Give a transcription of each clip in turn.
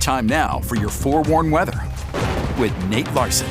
Time now for your forewarned weather with Nate Larson.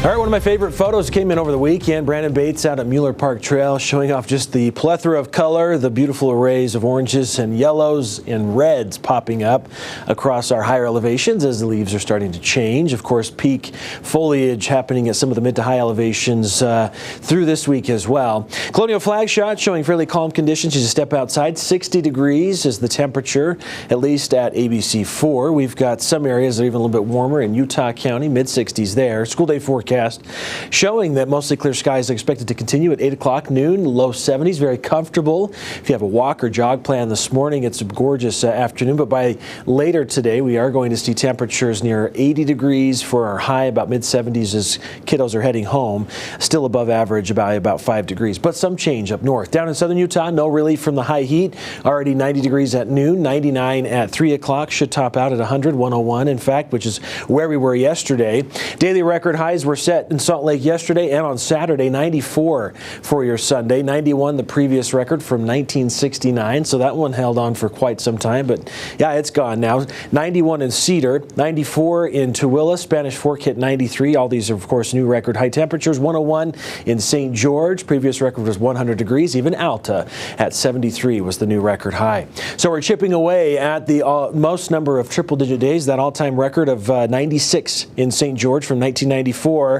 All right, one of my favorite photos came in over the weekend. Brandon Bates out at Mueller Park Trail showing off just the plethora of color, the beautiful arrays of oranges and yellows and reds popping up across our higher elevations as the leaves are starting to change. Of course, peak foliage happening at some of the mid to high elevations through this week as well. Colonial flag shot showing fairly calm conditions. You just step outside. 60 degrees is the temperature, at least at ABC 4. We've got some areas that are even a little bit warmer in Utah County, mid 60s there. School day forecast showing that mostly clear skies are expected to continue at 8 o'clock noon, low 70s, very comfortable. If you have a walk or jog plan this morning, it's a gorgeous afternoon, but by later today, we are going to see temperatures near 80 degrees for our high, about mid 70s as kiddos are heading home, still above average by about 5 degrees, but some change up north. Down in southern Utah, no relief from the high heat, already 90 degrees at noon, 99 at 3 o'clock, should top out at 101 in fact, which is where we were yesterday. Daily record highs were set in Salt Lake yesterday and on Saturday. 94 for your Sunday, 91 the previous record from 1969, so that one held on for quite some time, but yeah, it's gone now. 91 in Cedar, 94 in Tooele, Spanish Fork hit 93. All these are, of course, new record high temperatures. 101 in St. George, previous record was 100 degrees. Even Alta at 73 was the new record high. So we're chipping away at the most number of triple-digit days, that all-time record of 96 in St. George from 1994.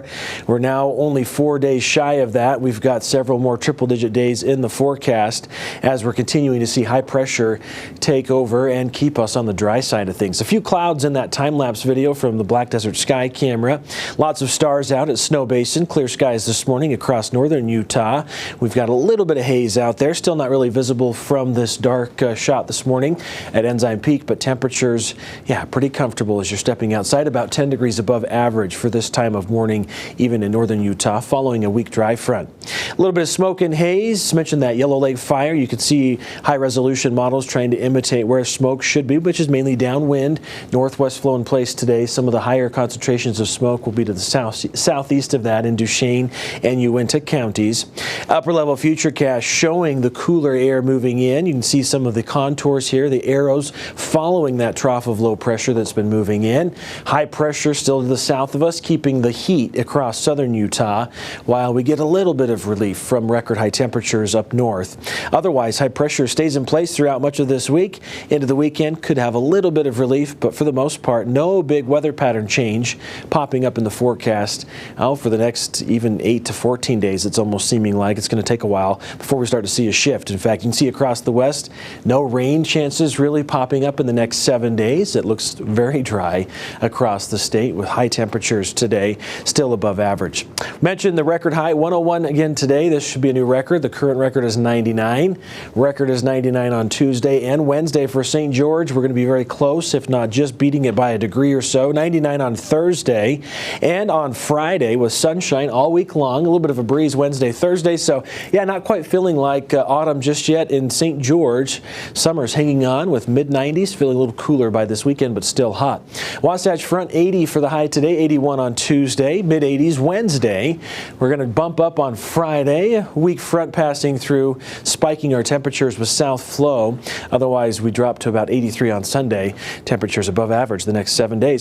We're now only 4 days shy of that. We've got several more triple-digit days in the forecast as we're continuing to see high pressure take over and keep us on the dry side of things. A few clouds in that time-lapse video from the Black Desert Sky camera. Lots of stars out at Snow Basin. Clear skies this morning across northern Utah. We've got a little bit of haze out there. Still not really visible from this dark shot this morning at Ensign Peak, but temperatures, yeah, pretty comfortable as you're stepping outside. About 10 degrees above average for this time of morning, even in northern Utah, following a weak dry front. A little bit of smoke and haze. Mentioned that Yellow Lake fire. You can see high-resolution models trying to imitate where smoke should be, which is mainly downwind. Northwest flow in place today. Some of the higher concentrations of smoke will be to the southeast of that in Duchesne and Uinta counties. Upper-level futurecast showing the cooler air moving in. You can see some of the contours here, the arrows following that trough of low pressure that's been moving in. High pressure still to the south of us, keeping the heat across southern Utah, while we get a little bit of relief from record high temperatures up north. Otherwise, high pressure stays in place throughout much of this week. Into the weekend could have a little bit of relief, but for the most part, no big weather pattern change popping up in the forecast. For the next even 8 to 14 days, it's almost seeming like it's going to take a while before we start to see a shift. In fact, you can see across the west, no rain chances really popping up in the next 7 days. It looks very dry across the state with high temperatures today, still above average. Mentioned the record high, 101 again today. This should be a new record. The current record is 99. Record is 99 on Tuesday and Wednesday for St. George. We're going to be very close, if not just beating it by a degree or so. 99 on Thursday and on Friday with sunshine all week long. A little bit of a breeze Wednesday, Thursday. So yeah, not quite feeling like autumn just yet in St. George. Summer's hanging on with mid-90s, feeling a little cooler by this weekend, but still hot. Wasatch Front 80 for the high today, 81 on Tuesday, mid-80s Wednesday. We're going to bump up on Friday. A weak front passing through, spiking our temperatures with south flow. Otherwise, we drop to about 83 on Sunday. Temperatures above average the next 7 days.